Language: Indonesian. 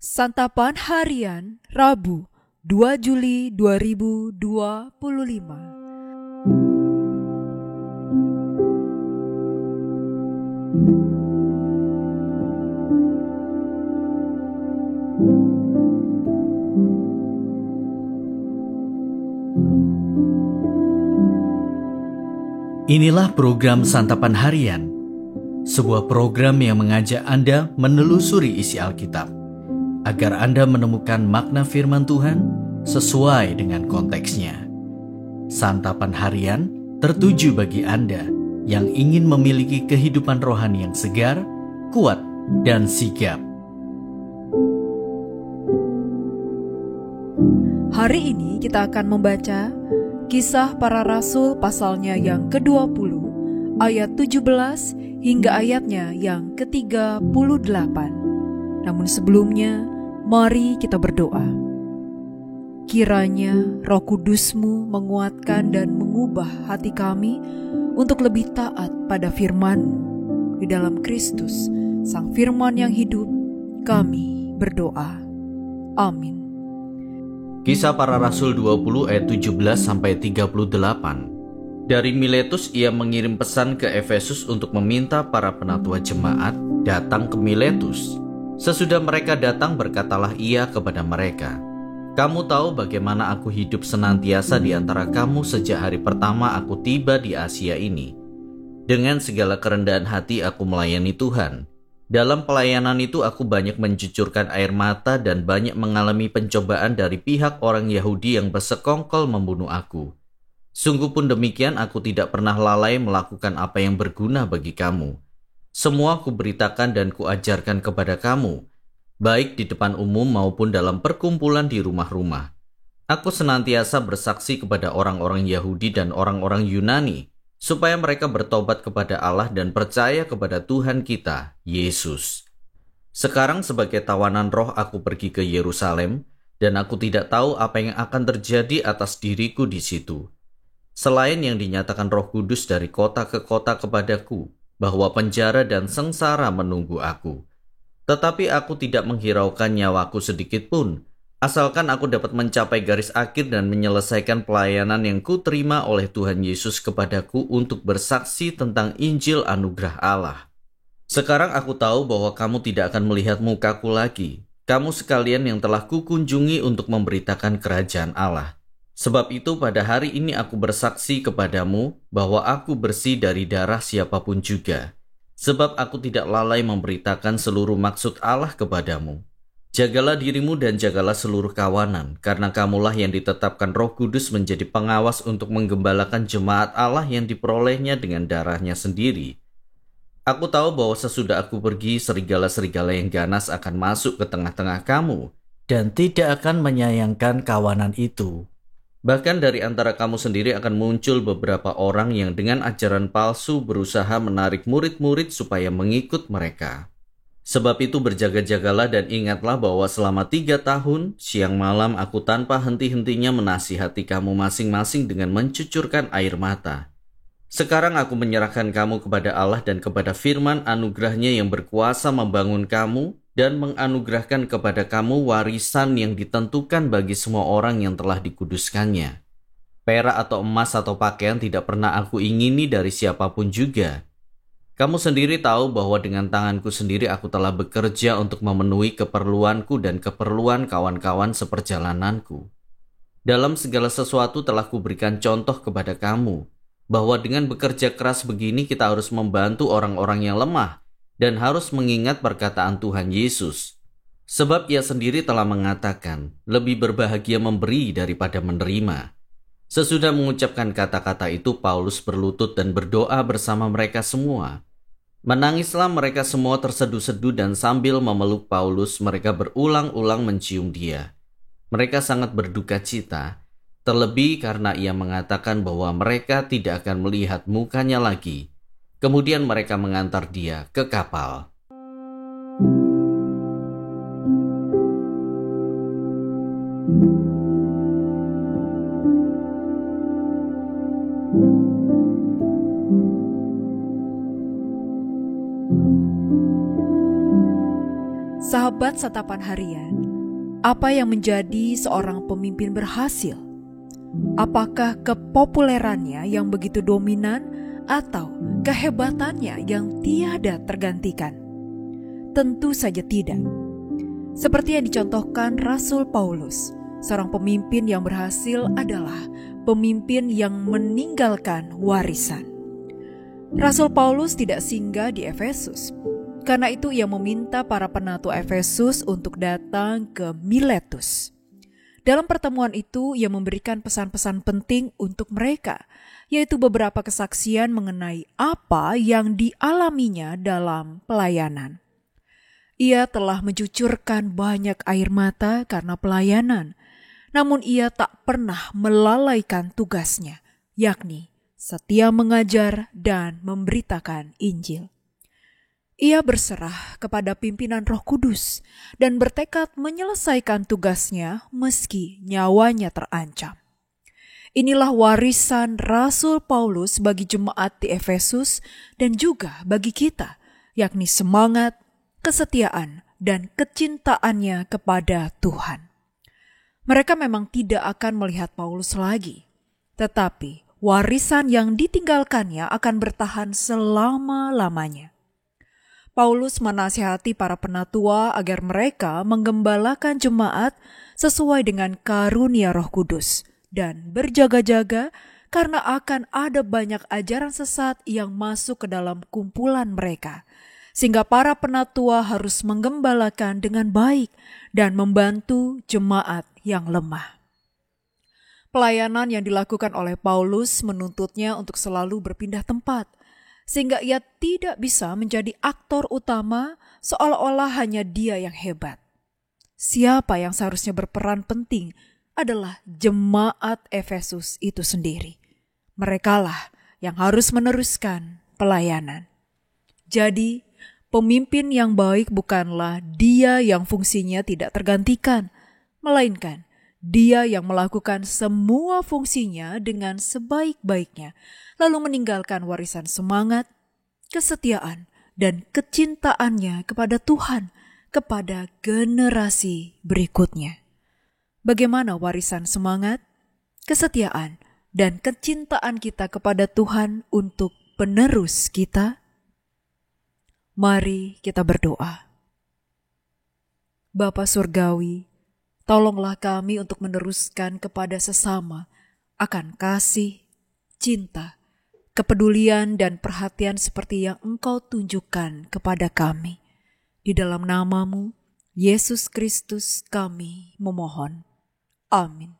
Santapan Harian Rabu 2 Juli 2025. Inilah program Santapan Harian, sebuah program yang mengajak Anda menelusuri isi Alkitab, agar Anda menemukan makna firman Tuhan sesuai dengan konteksnya. Santapan Harian tertuju bagi Anda yang ingin memiliki kehidupan rohani yang segar, kuat, dan sigap. Hari ini kita akan membaca Kisah Para Rasul pasalnya yang ke-20, ayat 17 hingga ayatnya yang ke-38. Namun sebelumnya, mari kita berdoa. Kiranya Roh Kudus-Mu menguatkan dan mengubah hati kami untuk lebih taat pada firman-Mu. Di dalam Kristus, Sang Firman yang hidup, kami berdoa. Amin. Kisah Para Rasul 20 ayat 17-38. Dari Miletus ia mengirim pesan ke Efesus untuk meminta para penatua jemaat datang ke Miletus. Sesudah mereka datang, berkatalah ia kepada mereka, "Kamu tahu bagaimana aku hidup senantiasa di antara kamu sejak hari pertama aku tiba di Asia ini. Dengan segala kerendahan hati aku melayani Tuhan. Dalam pelayanan itu aku banyak mencucurkan air mata dan banyak mengalami pencobaan dari pihak orang Yahudi yang bersekongkol membunuh aku. Sungguh pun demikian, aku tidak pernah lalai melakukan apa yang berguna bagi kamu. Semua kuberitakan dan kuajarkan kepada kamu, baik di depan umum maupun dalam perkumpulan di rumah-rumah. Aku senantiasa bersaksi kepada orang-orang Yahudi dan orang-orang Yunani, supaya mereka bertobat kepada Allah dan percaya kepada Tuhan kita, Yesus. Sekarang sebagai tawanan roh aku pergi ke Yerusalem, dan aku tidak tahu apa yang akan terjadi atas diriku di situ. Selain yang dinyatakan Roh Kudus dari kota ke kota kepadaku, bahwa penjara dan sengsara menunggu aku. Tetapi aku tidak menghiraukan nyawaku sedikit pun, asalkan aku dapat mencapai garis akhir dan menyelesaikan pelayanan yang kuterima oleh Tuhan Yesus kepadaku untuk bersaksi tentang Injil anugerah Allah. Sekarang aku tahu bahwa kamu tidak akan melihat mukaku lagi, kamu sekalian yang telah kukunjungi untuk memberitakan kerajaan Allah. Sebab itu pada hari ini aku bersaksi kepadamu bahwa aku bersih dari darah siapapun juga. Sebab aku tidak lalai memberitakan seluruh maksud Allah kepadamu. Jagalah dirimu dan jagalah seluruh kawanan, karena kamulah yang ditetapkan Roh Kudus menjadi pengawas untuk menggembalakan jemaat Allah yang diperolehnya dengan darahnya sendiri. Aku tahu bahwa sesudah aku pergi, serigala-serigala yang ganas akan masuk ke tengah-tengah kamu, dan tidak akan menyayangkan kawanan itu. Bahkan dari antara kamu sendiri akan muncul beberapa orang yang dengan ajaran palsu berusaha menarik murid-murid supaya mengikut mereka. Sebab itu berjaga-jagalah dan ingatlah bahwa selama 3 tahun, siang malam aku tanpa henti-hentinya menasihati kamu masing-masing dengan mencucurkan air mata. Sekarang aku menyerahkan kamu kepada Allah dan kepada firman anugerahnya yang berkuasa membangun kamu dan menganugerahkan kepada kamu warisan yang ditentukan bagi semua orang yang telah dikuduskannya. Perak atau emas atau pakaian tidak pernah aku ingini dari siapapun juga. Kamu sendiri tahu bahwa dengan tanganku sendiri aku telah bekerja untuk memenuhi keperluanku dan keperluan kawan-kawan seperjalananku. Dalam segala sesuatu telah kuberikan contoh kepada kamu, bahwa dengan bekerja keras begini kita harus membantu orang-orang yang lemah dan harus mengingat perkataan Tuhan Yesus. Sebab ia sendiri telah mengatakan, lebih berbahagia memberi daripada menerima. Sesudah mengucapkan kata-kata itu, Paulus berlutut dan berdoa bersama mereka semua. Menangislah mereka semua terseduh-seduh dan sambil memeluk Paulus, mereka berulang-ulang mencium dia. Mereka sangat berduka cita, terlebih karena ia mengatakan bahwa mereka tidak akan melihat mukanya lagi. Kemudian mereka mengantar dia ke kapal. sahabat Satapan Harian, apa yang menjadi seorang pemimpin berhasil? Apakah kepopulerannya yang begitu dominan atau kehebatannya yang tiada tergantikan? Tentu saja tidak. Seperti yang dicontohkan Rasul Paulus, seorang pemimpin yang berhasil adalah pemimpin yang meninggalkan warisan. Rasul Paulus tidak singgah di Efesus. Karena itu ia meminta para penatua Efesus untuk datang ke Miletus. Dalam pertemuan itu ia memberikan pesan-pesan penting untuk mereka, yaitu beberapa kesaksian mengenai apa yang dialaminya dalam pelayanan. Ia telah mencucurkan banyak air mata karena pelayanan, namun ia tak pernah melalaikan tugasnya, yakni setia mengajar dan memberitakan Injil. Ia berserah kepada pimpinan Roh Kudus dan bertekad menyelesaikan tugasnya meski nyawanya terancam. Inilah warisan Rasul Paulus bagi jemaat di Efesus dan juga bagi kita, yakni semangat, kesetiaan, dan kecintaannya kepada Tuhan. Mereka memang tidak akan melihat Paulus lagi, tetapi warisan yang ditinggalkannya akan bertahan selama-lamanya. Paulus menasihati para penatua agar mereka menggembalakan jemaat sesuai dengan karunia Roh Kudus dan berjaga-jaga karena akan ada banyak ajaran sesat yang masuk ke dalam kumpulan mereka, sehingga para penatua harus menggembalakan dengan baik dan membantu jemaat yang lemah. Pelayanan yang dilakukan oleh Paulus menuntutnya untuk selalu berpindah tempat, sehingga ia tidak bisa menjadi aktor utama seolah-olah hanya dia yang hebat. Siapa yang seharusnya berperan penting adalah jemaat Efesus itu sendiri. Merekalah yang harus meneruskan pelayanan. Jadi, pemimpin yang baik bukanlah dia yang fungsinya tidak tergantikan, melainkan dia yang melakukan semua fungsinya dengan sebaik-baiknya, lalu meninggalkan warisan semangat, kesetiaan, dan kecintaannya kepada Tuhan, kepada generasi berikutnya. Bagaimana warisan semangat, kesetiaan, dan kecintaan kita kepada Tuhan untuk penerus kita? Mari kita berdoa. Bapa Surgawi, tolonglah kami untuk meneruskan kepada sesama akan kasih, cinta, kepedulian, dan perhatian seperti yang Engkau tunjukkan kepada kami. Di dalam nama-Mu, Yesus Kristus, kami memohon. Amin.